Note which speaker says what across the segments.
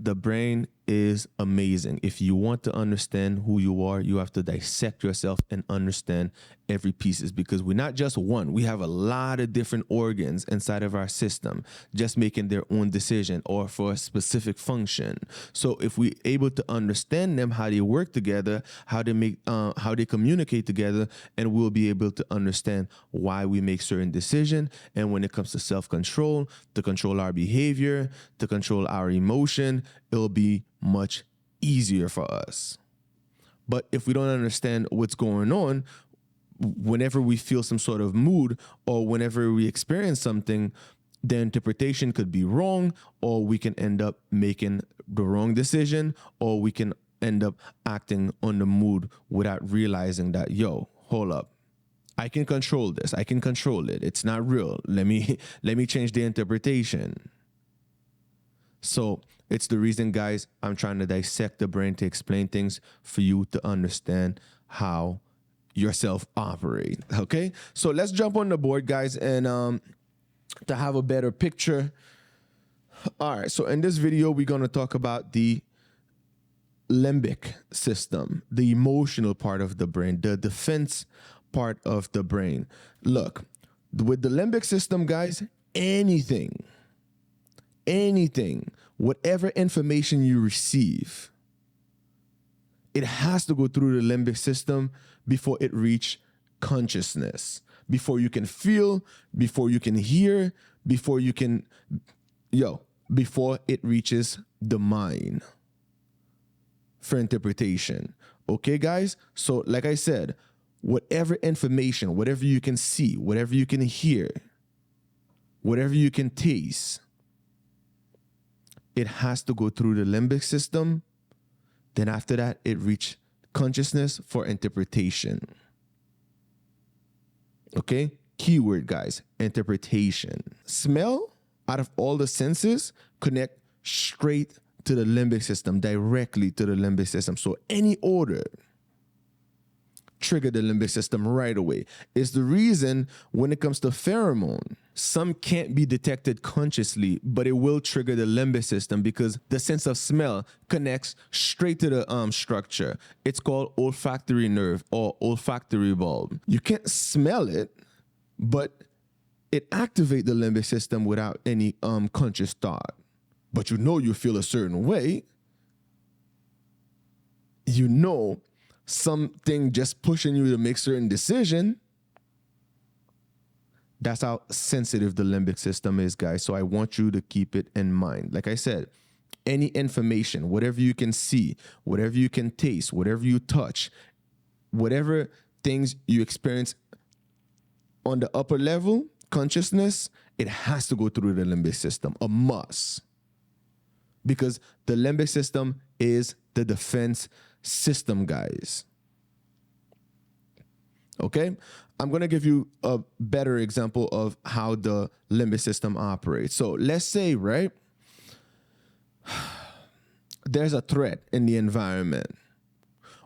Speaker 1: the brain is amazing. If you want to understand who you are, you have to dissect yourself and understand every pieces, because we're not just one. We have a lot of different organs inside of our system just making their own decision or for a specific function. So if we're able to understand them, how they work together, how they communicate together, and we'll be able to understand why we make certain decisions. And when it comes to self-control, to control our behavior, to control our emotion, it'll be much easier for us. But if we don't understand what's going on, whenever we feel some sort of mood or whenever we experience something, the interpretation could be wrong, or we can end up making the wrong decision, or we can end up acting on the mood without realizing that, yo, hold up, I can control this. I can control it. It's not real. Let me change the interpretation. So it's the reason, guys, I'm trying to dissect the brain to explain things for you to understand how yourself operate. Okay, so let's jump on the board, guys, and to have a better picture. All right, so in this video, we're going to talk about the limbic system, the emotional part of the brain, the defense part of the brain. Look, with the limbic system, guys, anything, whatever information you receive, it has to go through the limbic system before it reach consciousness, before you can feel, before you can hear, before it reaches the mind for interpretation. Okay, guys? So like I said, whatever information, whatever you can see, whatever you can hear, whatever you can taste, it has to go through the limbic system. Then after that, it reaches consciousness for interpretation. Okay? Keyword, guys, interpretation. Smell, out of all the senses, connect straight to the limbic system, directly to the limbic system. So any odor trigger the limbic system right away. It's the reason when it comes to pheromone, some can't be detected consciously, but it will trigger the limbic system because the sense of smell connects straight to the structure. It's called olfactory nerve or olfactory bulb. You can't smell it, but it activates the limbic system without any conscious thought. But you feel a certain way. Something just pushing you to make certain decision. That's how sensitive the limbic system is, guys. So I want you to keep it in mind. Like I said, any information, whatever you can see, whatever you can taste, whatever you touch, whatever things you experience on the upper level, consciousness, it has to go through the limbic system, a must. Because the limbic system is the defense system, guys. Okay? I'm going to give you a better example of how the limbic system operates. So let's say, right, there's a threat in the environment.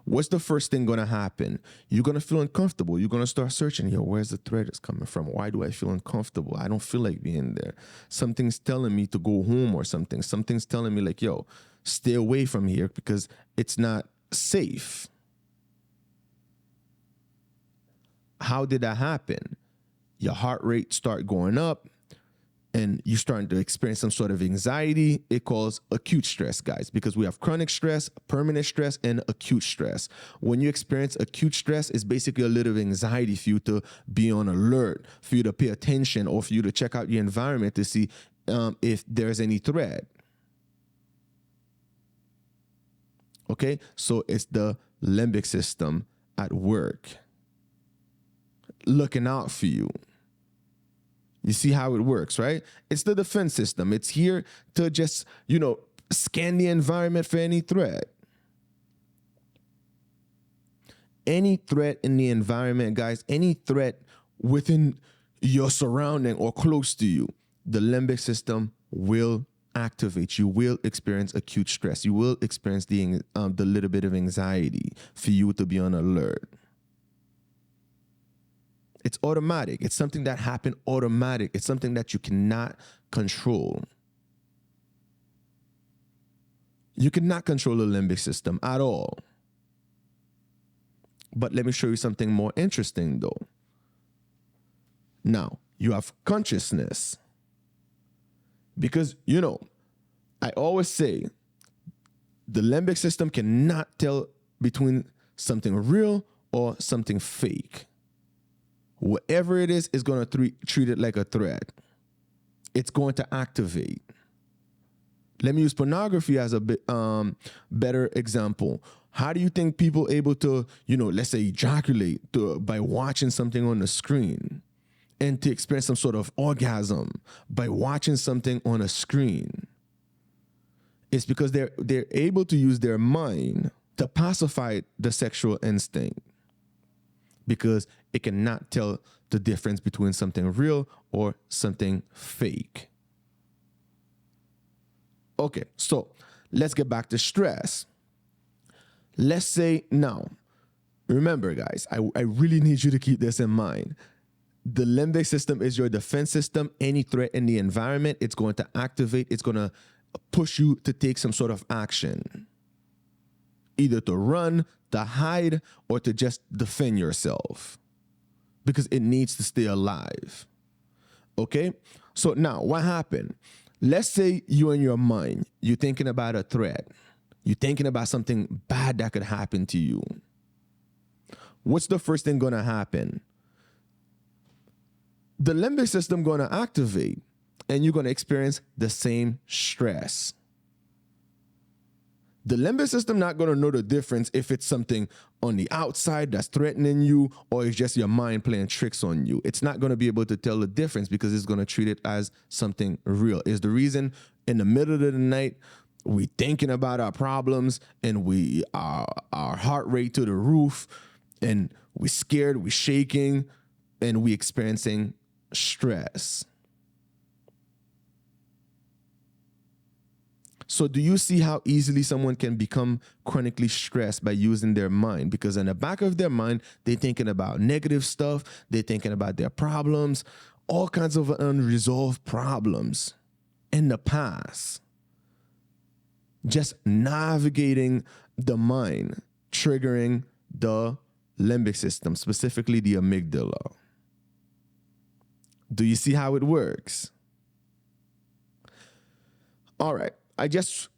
Speaker 1: What's the first thing going to happen? You're going to feel uncomfortable. You're going to start searching, where's the threat is coming from? Why do I feel uncomfortable? I don't feel like being there. Something's telling me to go home or something. Something's telling me like, stay away from here because it's not safe. How did that happen? Your heart rate start going up and you're starting to experience some sort of anxiety. It calls acute stress, guys, because we have chronic stress, permanent stress, and acute stress. When you experience acute stress, it's basically a little anxiety for you to be on alert, for you to pay attention, or for you to check out your environment to see if there's any threat. Okay, so it's the limbic system at work, looking out for you. You see how it works, right? It's the defense system. It's here to just, scan the environment for any threat. Any threat in the environment, guys, any threat within your surrounding or close to you, the limbic system will activate. You will experience acute stress. You will experience the little bit of anxiety for you to be on alert. It's automatic. It's something that happened automatic. It's something that you cannot control. You cannot control the limbic system at all. But let me show you something more interesting though. Now, you have consciousness. Because, I always say the limbic system cannot tell between something real or something fake. Whatever it is going to treat it like a threat. It's going to activate. Let me use pornography as a bit better example. How do you think people able to, let's say ejaculate by watching something on the screen, and to experience some sort of orgasm by watching something on a screen? It's because they're able to use their mind to pacify the sexual instinct, because it cannot tell the difference between something real or something fake. Okay, so let's get back to stress. Let's say now, remember guys, I really need you to keep this in mind. The limbic system is your defense system. Any threat in the environment, it's going to activate. It's going to push you to take some sort of action, either to run, to hide, or to just defend yourself, because it needs to stay alive. Okay? So now what happened? Let's say you in your mind, you're thinking about a threat. You're thinking about something bad that could happen to you. What's the first thing going to happen? The limbic system going to activate, and you're going to experience the same stress. The limbic system not going to know the difference if it's something on the outside that's threatening you, or it's just your mind playing tricks on you. It's not going to be able to tell the difference, because it's going to treat it as something real. Is the reason in the middle of the night we thinking about our problems, and our heart rate to the roof, and we scared, we shaking, and we experiencing stress. So do you see how easily someone can become chronically stressed by using their mind? Because in the back of their mind, they're thinking about negative stuff. They're thinking about their problems, all kinds of unresolved problems in the past. Just navigating the mind, triggering the limbic system, specifically the amygdala. Do you see how it works? All right. I just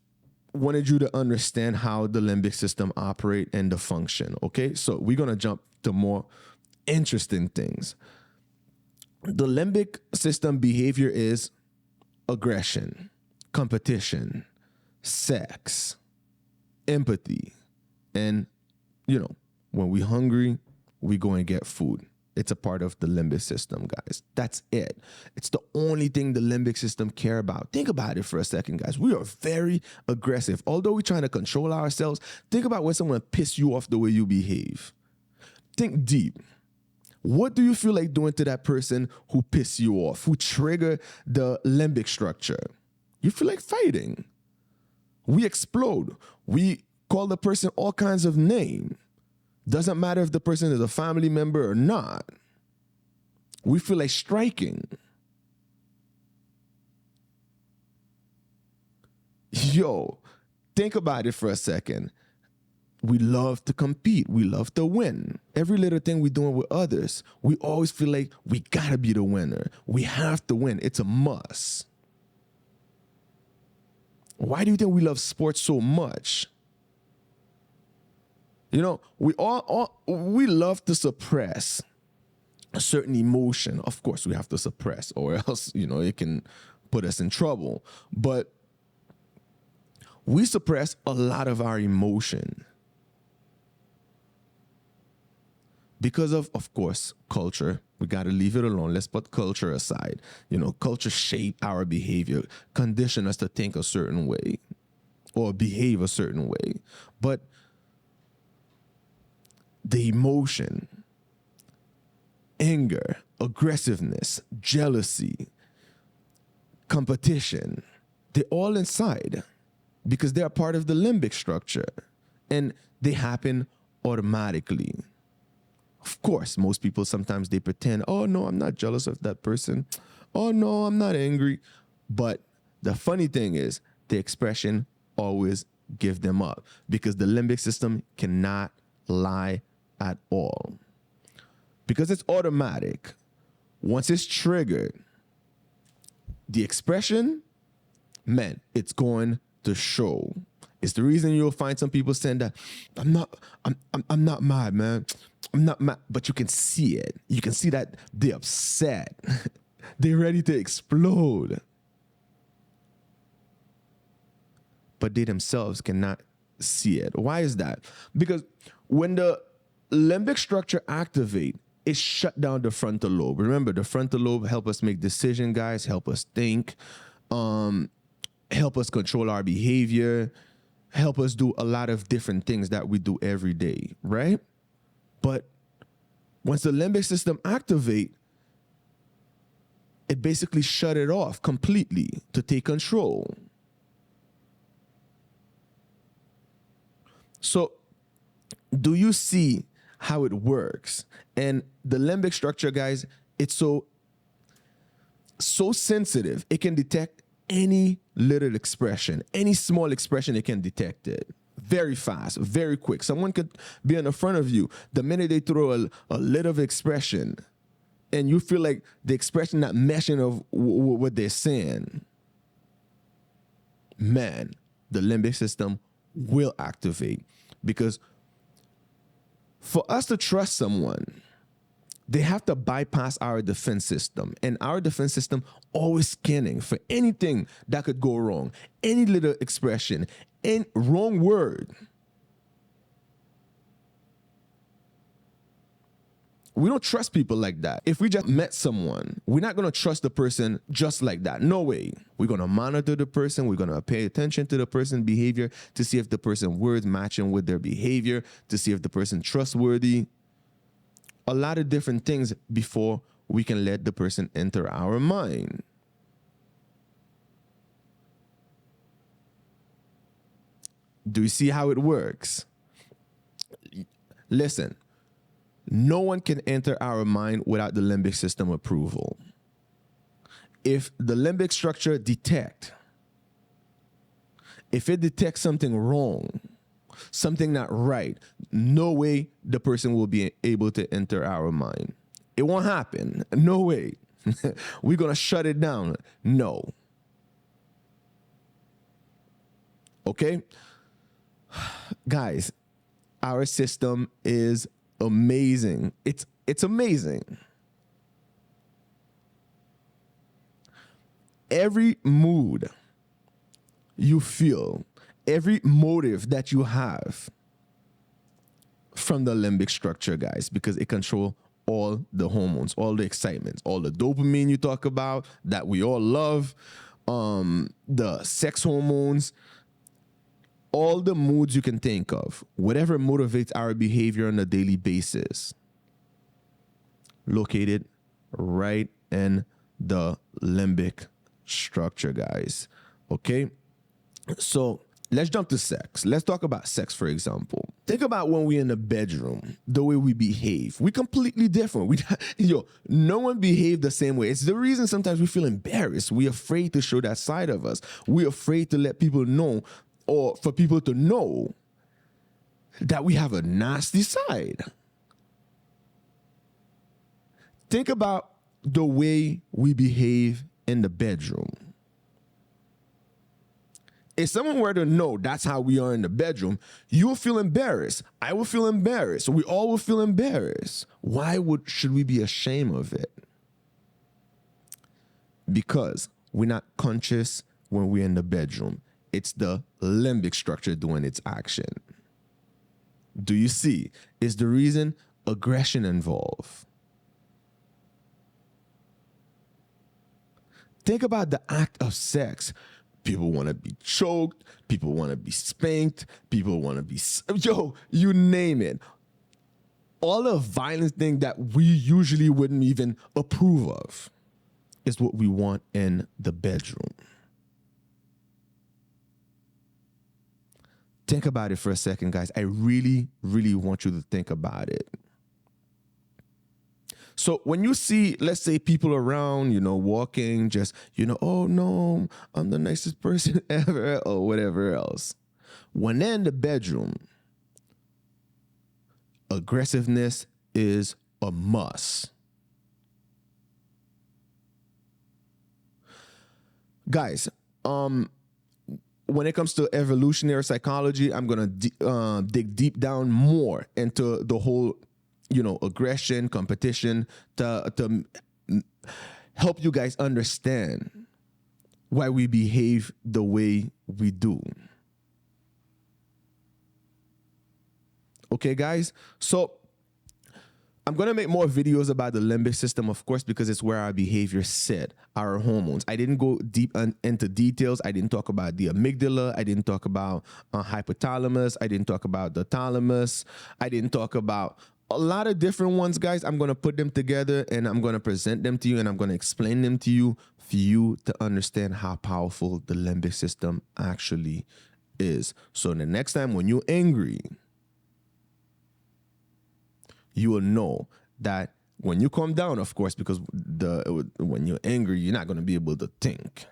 Speaker 1: wanted you to understand how the limbic system operate and the function, okay? So we're going to jump to more interesting things. The limbic system behavior is aggression, competition, sex, empathy, and, when we're hungry, we go and get food. It's a part of the limbic system, guys. That's it. It's the only thing the limbic system care about. Think about it for a second, guys. We are very aggressive. Although we're trying to control ourselves, think about when someone pisses you off the way you behave. Think deep. What do you feel like doing to that person who pissed you off, who triggered the limbic structure? You feel like fighting. We explode. We call the person all kinds of names. Doesn't matter if the person is a family member or not. We feel like striking. Yo, think about it for a second. We love to compete. We love to win. Every little thing we're doing with others, we always feel like we gotta be the winner. We have to win. It's a must. Why do you think we love sports so much? We love to suppress a certain emotion. Of course, we have to suppress, or else, it can put us in trouble. But we suppress a lot of our emotion because of course, culture. We got to leave it alone. Let's put culture aside. Culture shape our behavior, condition us to think a certain way or behave a certain way. But the emotion, anger, aggressiveness, jealousy, competition, they're all inside because they're part of the limbic structure, and they happen automatically. Of course, most people sometimes they pretend, oh no, I'm not jealous of that person. Oh no, I'm not angry. But the funny thing is the expression always give them up because the limbic system cannot lie at all. Because it's automatic. Once it's triggered, the expression, man, it's going to show. It's the reason you'll find some people saying that I'm not mad, man. I'm not mad, but you can see it. You can see that they're upset. They're ready to explode. But they themselves cannot see it. Why is that? Because when the limbic structure activate, it shut down the frontal lobe. Remember, the frontal lobe help us make decisions, guys, help us think, help us control our behavior, help us do a lot of different things that we do every day, right? But once the limbic system activate, it basically shut it off completely to take control. So do you see how it works? And the limbic structure, guys, it's so sensitive. It can detect any little expression, any small expression, it can detect it very fast, very quick. Someone could be in the front of you. The minute they throw a little expression and you feel like the expression not meshing of what they're saying, man, the limbic system will activate. Because for us to trust someone, they have to bypass our defense system. And our defense system always scanning for anything that could go wrong. Any little expression, any wrong word. We don't trust people like that. If we just met someone, we're not going to trust the person just like that. No way. We're going to monitor the person. We're going to pay attention to the person's behavior to see if the person's words matching with their behavior, to see if the person trustworthy. A lot of different things before we can let the person enter our mind. Do you see how it works? Listen. No one can enter our mind without the limbic system approval. If the limbic structure if it detects something wrong, something not right, no way the person will be able to enter our mind. It won't happen. No way. We're going to shut it down. No. Okay? Guys, our system is amazing. It's amazing. Every mood you feel, every motive that you have from the limbic structure, guys, because it controls all the hormones, all the excitements, all the dopamine you talk about that we all love, the sex hormones, all the moods you can think of, whatever motivates our behavior on a daily basis, located right in the limbic structure, guys. Okay? So let's jump to sex. Let's talk about sex, for example. Think about when we're in the bedroom, the way we behave. We're completely different. No one behaves the same way. It's the reason sometimes we feel embarrassed. We're afraid to show that side of us. We're afraid to let people know, or for people to know that we have a nasty side. Think about the way we behave in the bedroom. If someone were to know that's how we are in the bedroom, you will feel embarrassed. I will feel embarrassed. We all will feel embarrassed. Why should we be ashamed of it? Because we're not conscious when we're in the bedroom. It's the limbic structure doing its action. Do you see? Is the reason aggression involved? Think about the act of sex. People want to be choked. People want to be spanked. People want to be, you name it. All the violent thing that we usually wouldn't even approve of is what we want in the bedroom. Think about it for a second, guys. I really, really want you to think about it. So when you see, let's say, people around, walking, just, oh no, I'm the nicest person ever, or whatever else. When they're in the bedroom, aggressiveness is a must. Guys, when it comes to evolutionary psychology, I'm going to dig deep down more into the whole, aggression, competition to help you guys understand why we behave the way we do. Okay, guys? So I'm going to make more videos about the limbic system, of course, because it's where our behavior sit, our hormones. I didn't go deep into details. I didn't talk about the amygdala. I didn't talk about hypothalamus. I didn't talk about the thalamus. I didn't talk about a lot of different ones, guys. I'm going to put them together and I'm going to present them to you and I'm going to explain them to you for you to understand how powerful the limbic system actually is. So the next time when you're angry, you will know that when you calm down, of course, because when you're angry, you're not going to be able to think.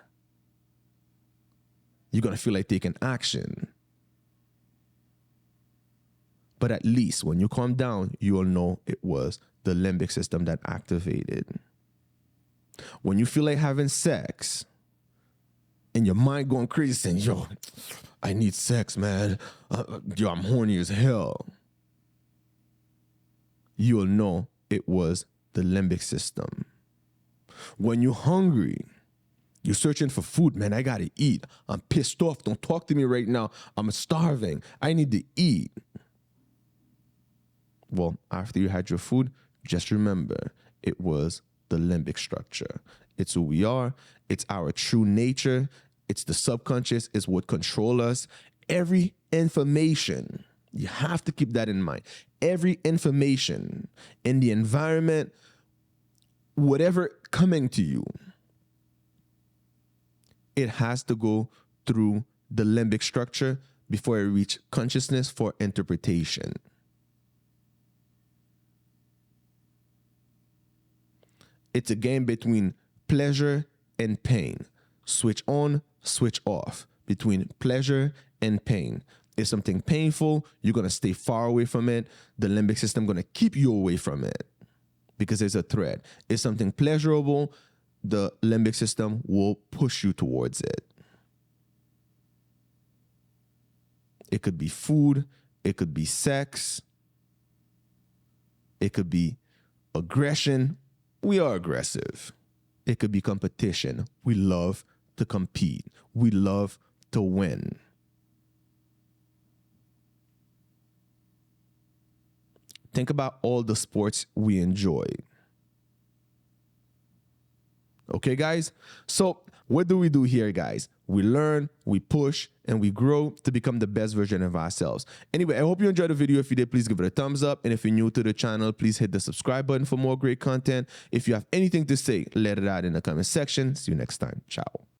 Speaker 1: You're going to feel like taking action. But at least when you calm down, you will know it was the limbic system that activated. When you feel like having sex and your mind going crazy saying, yo, I need sex, man. I'm horny as hell. You will know it was the limbic system. When you're hungry, you're searching for food. Man, I got to eat. I'm pissed off. Don't talk to me right now. I'm starving. I need to eat. Well, after you had your food, just remember it was the limbic structure. It's who we are. It's our true nature. It's the subconscious. It's what controls us. Every information, you have to keep that in mind. Every information in the environment, whatever coming to you, it has to go through the limbic structure before it reach consciousness for interpretation. It's a game between pleasure and pain. Switch on, switch off. Between pleasure and pain. If something painful, you're going to stay far away from it. The limbic system going to keep you away from it because there's a threat. If something pleasurable, the limbic system will push you towards it. It could be food. It could be sex. It could be aggression. We are aggressive. It could be competition. We love to compete. We love to win. Think about all the sports we enjoy. Okay, guys? So what do we do here, guys? We learn, we push, and we grow to become the best version of ourselves. Anyway, I hope you enjoyed the video. If you did, please give it a thumbs up. And if you're new to the channel, please hit the subscribe button for more great content. If you have anything to say, let it out in the comment section. See you next time. Ciao.